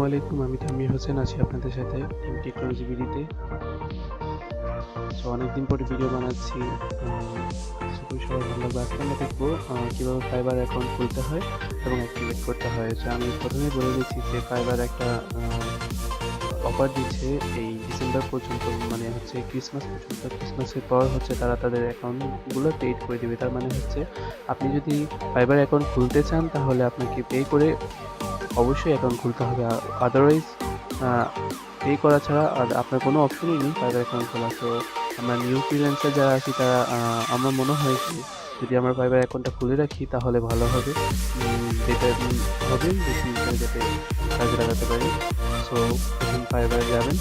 আলাইকুম, আমি তানভীর হোসেন আছি আপনাদের সাথে টেকনোলজি ভিডিওতে। অনেকদিন পরে ভিডিও বানাচ্ছি। খুবই সবাই ভালো লাগবে। আজকে আমরা দেখবো কীভাবে ফাইবার অ্যাকাউন্ট খুলতে হয় এবং অ্যাক্টিভেট করতে হয়। আমি প্রথমেই বলে দিচ্ছি যে ফাইবার একটা অফার দিচ্ছে এই ডিসেম্বর পর্যন্ত, মানে হচ্ছে ক্রিসমাস পর্যন্ত। ক্রিসমাসের পর হচ্ছে তারা তাদের অ্যাকাউন্টগুলো পেইড করে দেবে। তার মানে হচ্ছে আপনি যদি ফাইবার অ্যাকাউন্ট খুলতে চান তাহলে আপনাকে পে করে অবশ্যই অ্যাকাউন্ট খুলতে হবে। আদারওয়াইজ পে করা ছাড়া আর আপনার কোনো অপশনই নেই ফাইবার অ্যাকাউন্ট খোলা। তো আমরা নিউ ফ্রিল্যান্সার যারা আছি তারা আমার মনে হয় যে যদি আমরা ফাইবার অ্যাকাউন্টটা খুলে রাখি তাহলে ভালো হবে। যেটা হবে বেশি যাতে কাজে লাগাতে পারি। সো প্রথম ফাইবারে যাবেন।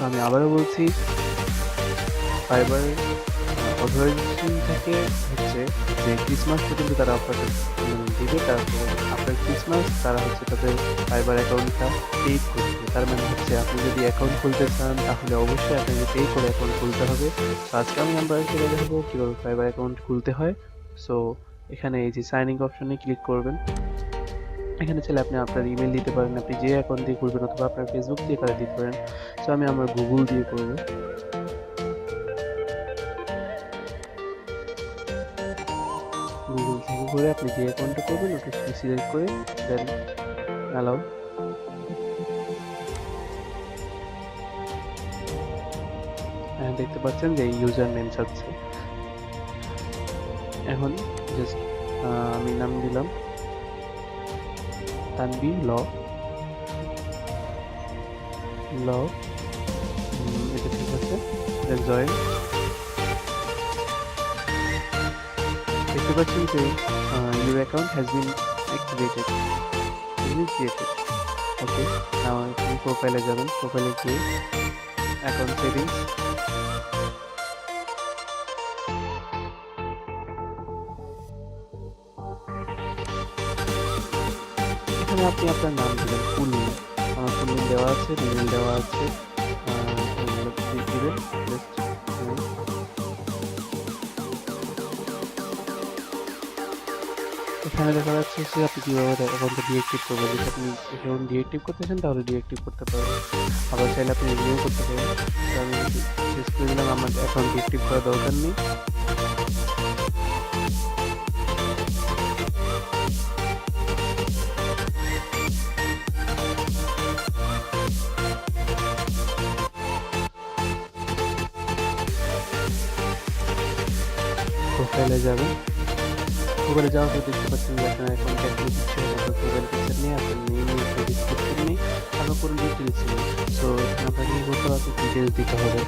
আমি আবারও বলছি, ফাইবার অথরাইজেশন থেকে হচ্ছে যে ক্রিসমাস পর্যন্ত তারা অফারটা দিবে। তারপর আফটার ক্রিসমাস তারা হচ্ছে তাদের ফাইবার অ্যাকাউন্টটা পে করবে। তার মানে হচ্ছে আপনি যদি অ্যাকাউন্ট খুলতে চান তাহলে অবশ্যই আপনাকে পে করে অ্যাকাউন্ট খুলতে হবে। তো আজকে আমি চলে দেখাবো কীভাবে ফাইবার অ্যাকাউন্ট খুলতে হয়। সো এখানে এই যে সাইন ইন অপশনে ক্লিক করবেন। এখানে চাইলে আপনি আপনার ইমেল দিতে পারেন, আপনি যে অ্যাকাউন্ট দিয়ে খুলবেন, অথবা আপনার ফেসবুক দিয়ে করে দিতে পারেন। সো আমি আমার গুগল দিয়ে করবো। গুগল থেকে করে আপনি যে অ্যাকাউন্টটা করবেন ওটা সিলেক্ট করে দেন অ্যালাউ। দেখতে পাচ্ছেন যে ইউজার নেম চাচ্ছে। এখন জাস্ট আমি নাম দিলাম তানভীর ল। এটা ঠিক আছে, জয়েন। দেখতে পাচ্ছেন যে your account has been activated, created. ওকে, নাও আপনি প্রোফাইলে যাবেন। প্রোফাইলে গিয়ে অ্যাকাউন্ট সেটিংস, এখানে আপনি আপনার নাম দিবেন, ফুল নেম। আমার ফুল নেম দেওয়া আছে, ইমেল দেওয়া আছে। দিবেন এখানে দেখা যাচ্ছে যে আপনি কীভাবে অ্যাকাউন্টটা ডিএক্টিভ করবেন। যদি আপনি অ্যাকাউন্ট ডিএক্টিভ করতে চান তাহলে ডিএক্টিভ করতে পারবেন, আবার চাইলে আপনি রিনিউ করতে পারেন। তো আমি শেষ করে দিলাম, আমার অ্যাকাউন্ট ডিএক্টিভ করার দরকার নেই। প্রোফাইলে যাবেন। প্রোফাইলে যাওয়ার পর দেখতে পাচ্ছেন যে আপনার অ্যাকাউন্ট অ্যাক্টিভ হচ্ছে। আপনার প্রোফাইল পিকচার নেই, আপনার নেম নেই, ডিসক্রিপশন নেই, আপনার কোনো ডিটেলস নেই। সো এখানে আপনাকে কী করতে হবে, ডিটেলস দিতে হবে।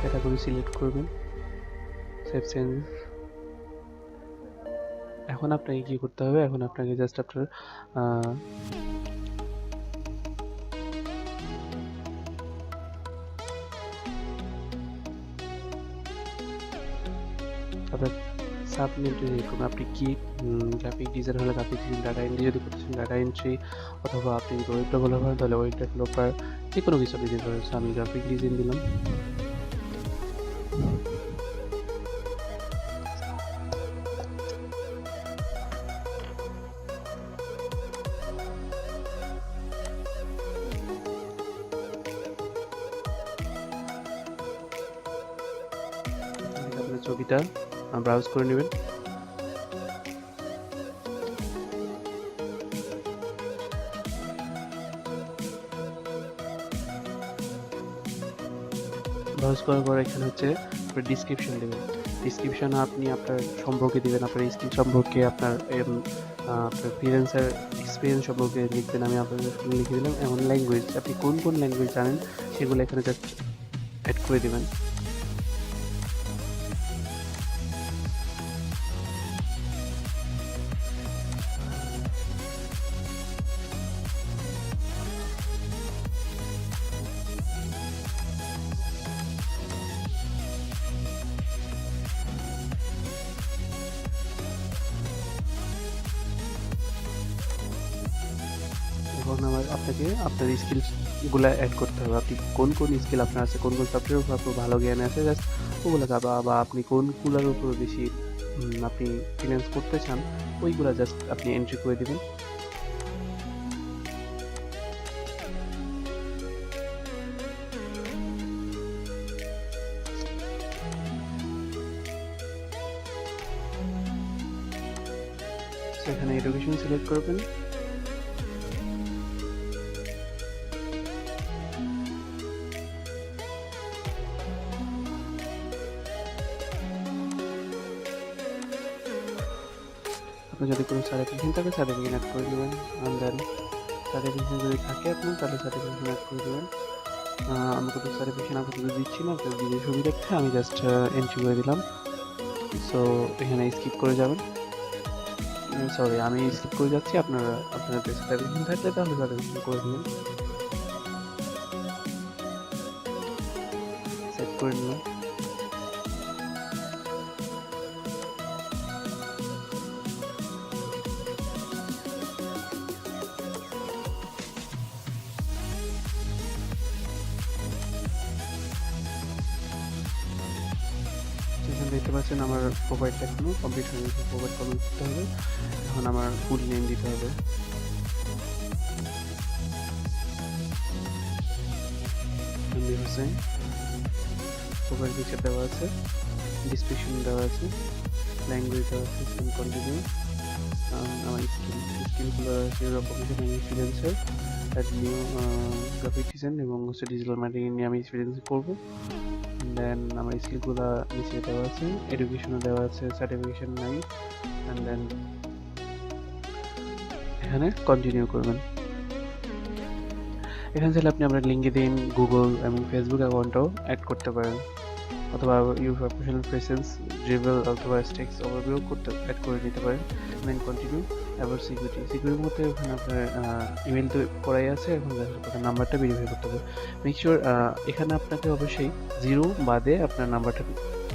ক্যাটাগরি সিলেক্ট করবেন, সেভ চেঞ্জ। এখন আপনাকে কি করতে হবে, এখন আপনাকে জাস্ট আপনার আপনার সাবমিট এরকম আপনি কি গ্রাফিক ডিজাইন হলে গ্রাফিক ডিজাইন, ডাটা এন্ট্রি যদি করতেছেন ডাটা এন্ট্রি, অথবা আপনি যদি ওয়েব ডেভেলপার তাহলে ওয়েব ডেভেলপার, যে কোনো কিছু আপনি দিতে পারেন। আমি গ্রাফিক ডিজাইন দিলাম। আপনার ছবিটা ব্রাউজ করে নেবেন। ব্রাউজ করার পর এখানে হচ্ছে ডিসক্রিপশন দেবেন। ডিসক্রিপশন আপনি আপনার সম্পর্কে দেবেন, আপনার স্কিল সম্পর্কে, আপনার ফ্রিল্যান্সার এক্সপিরিয়েন্স সম্পর্কে লিখবেন। আমি আপনাদের লিখে দিলাম। এমন ল্যাঙ্গুয়েজ, আপনি কোন কোন ল্যাঙ্গুয়েজ জানেন সেগুলো এখানে জাস্ট অ্যাড করে দেবেন। এখন আপনাকে আপনার স্কিলসগুলো অ্যাড করতে হবে। আপনি কোন স্কিল আপনার আছে, কোন সফটওয়্যারের উপর আপনার ভালো জ্ঞান আছে, জাস্ট ওগুলো বা আপনি কোনগুলোর উপর বেশি আপনি ফ্রিল্যান্স করতে চান, ওইগুলা জাস্ট আপনি এন্ট্রি করে দিবেন। এখানে এডুকেশন সিলেক্ট করবেন। আপনার যদি কোনো সার্টিফিকেশন থাকে সার্টিফিকেশন অ্যাড করে দেবেন। অ্যান্ড দেন সার্টিফিকেশন যদি থাকে আপনার, তাহলে সার্টিফিকেশন অ্যাড করে দেবেন। আমি কোনো সার্টিফিকেশন আপাতত দিচ্ছি না, আপনার দিতে সুবিধার্থে আমি জাস্ট এন্ট্রি করে দিলাম। সো এখানে স্কিপ করে যাবেন। সরি, আমি স্কিপ করে যাচ্ছি। আপনারা আপনাদের সার্টিফিকেশন থাকলে তাহলে সার্টিফিকেশন করে দেবেন। সেট করে নিলাম। এখানে দেখতে পাচ্ছেন আমার প্রোফাইলটা এখনো কমপ্লিট হয়নি। প্রোফাইল কমপ্লিট করতে হবে। এখন আমার ফুল নেম দিতে হবে। তানভীর হোসেন। প্রোফাইল পিকচার দেওয়া আছে, ডিসক্রিপশন দেওয়া আছে, ল্যাঙ্গুয়েজ দেওয়া আছে, সেন্ড কন্টিনিউ। আমার স্কিলগুলো আছে প্রফেশন এবং এক্সপিরিয়েন্সের, অ্যাড নিউ গ্রাফিক ডিজাইন এবং হচ্ছে ডিজিটাল মার্কেটিং নিয়ে আমি এক্সপিরিয়েন্স করবো। দেন আমার স্কিলগুলো নিচে দেওয়া আছে, এডুকেশনও দেওয়া আছে, সার্টিফিকেশন নাই। অ্যান্ড দেন এখানে কন্টিনিউ করবেন। এখানে চাইলে আপনি আপনার লিঙ্কডইন, গুগল এবং ফেসবুক অ্যাকাউন্টও অ্যাড করতে পারেন, অথবা ইউর প্রফেশনাল প্রেসেন্স, ড্রিবল অথবা স্টেক্স ওভারভিউ অ্যাড করে নিতে পারেন। Then continue. এবার সিকিউরিটির মধ্যে ওখানে আপনার ইমেল তো করাই আছে, এখন আপনার নাম্বারটা ভেরিফাই করতে হবে। মেক শিওর এখানে আপনাকে অবশ্যই 0 বাদে আপনার নাম্বারটা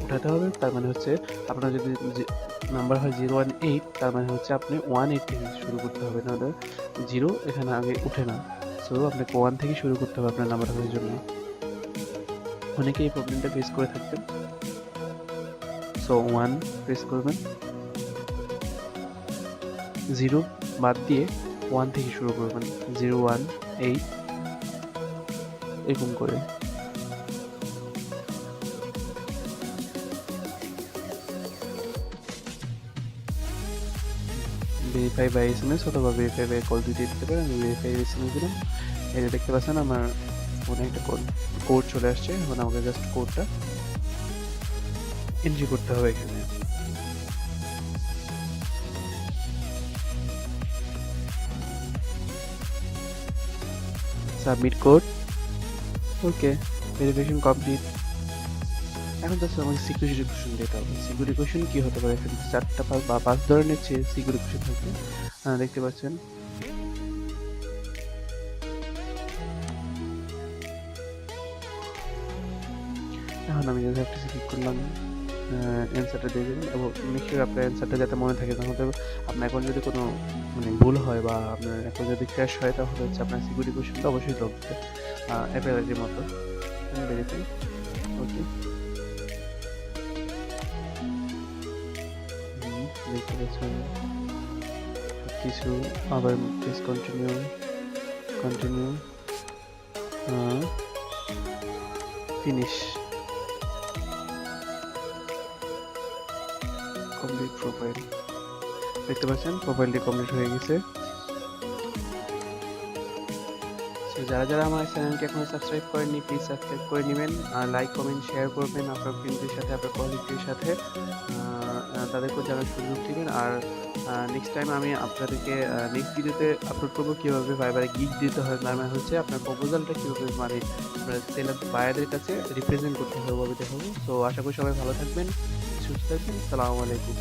উঠাতে হবে। তার মানে হচ্ছে আপনার যদি নাম্বার হয় 018, তার মানে হচ্ছে আপনি 18 থেকে শুরু করতে হবে, নাহলে 0 এখানে আগে উঠে না। সো আপনাকে 1 থেকে শুরু করতে হবে আপনার নাম্বার হওয়ার জন্য। অনেকে এই প্রবলেমটা ফেস করে থাকবেন। সো 1 প্রেস করবেন, 0 বাদ দিয়ে 1 থেকে শুরু করবেন, 018 এরকম করে। ভেরিফাই বাই SMS অথবা ভেরিফাই বাই কল দিয়ে দিতে পারেন। আমি ভেরিফাই SMS দিলাম। এটা দেখতে পাচ্ছেন আমার ফোনে একটা কোড চলে আসছে। এখন আমাকে জাস্ট কোডটা এন্ট্রি করতে হবে এখানে। Submit code. Okay, verification complete. এখন জাস্ট আমাকে সিকিউরিটি কোয়েশ্চেন দিতে হবে। সিকিউরিটি কোয়েশ্চেন কি হতে পারে? এখানে 4টা বা 5 ধরনের সিকিউরিটি কোয়েশ্চেন থাকবে। দেখতে পাচ্ছেন। এখন আমি জাস্ট একটা ক্লিক করলাম, অ্যান্সারটা দিয়ে দেবেন এবং মেক শিওর আপনার অ্যান্সারটা যাতে মনে থাকে। তাহলে আপনার এখন যদি কোনো ভুল হয় বা আপনার এখন যদি ক্র্যাশ হয়, তাহলে হচ্ছে আপনার সিকিউরিটি কোয়েশ্চেনটা অবশ্যই লাগবে অ্যাপেলের মতো। ভেরিফাই। ওকে, দেখতে পাচ্ছেন কিছু। আবার please continue finish. Complete profile. দেখতে পাচ্ছেন প্রোফাইলটি কমপ্লিট হয়ে গেছে। যারা আমার চ্যানেলটি এখনো সাবস্ক্রাইব করেননি, প্লিজ সাবস্ক্রাইব করে নেবেন, আর লাইক, কমেন্ট, শেয়ার করবেন আপনার ফ্রেন্ডদের সাথে, আপনার কলিগদের সাথে, তাদেরকেও জানার সুযোগ দিবেন। আর নেক্সট টাইম আমি আপনাদেরকে নেক্সট ভিডিওতে আপলোড করবো কীভাবে ফাইবারে গিগ দিতে হয়, তার মানে হচ্ছে আপনার প্রপোজালটা কীভাবে আপনার সেলার বায়ারদের কাছে রিপ্রেজেন্ট করতে হবে, ওভাবে দেখাবো। সো আশা করি সবাই ভালো থাকবেন, সুস্থ থাকবেন। আসসালামু আলাইকুম।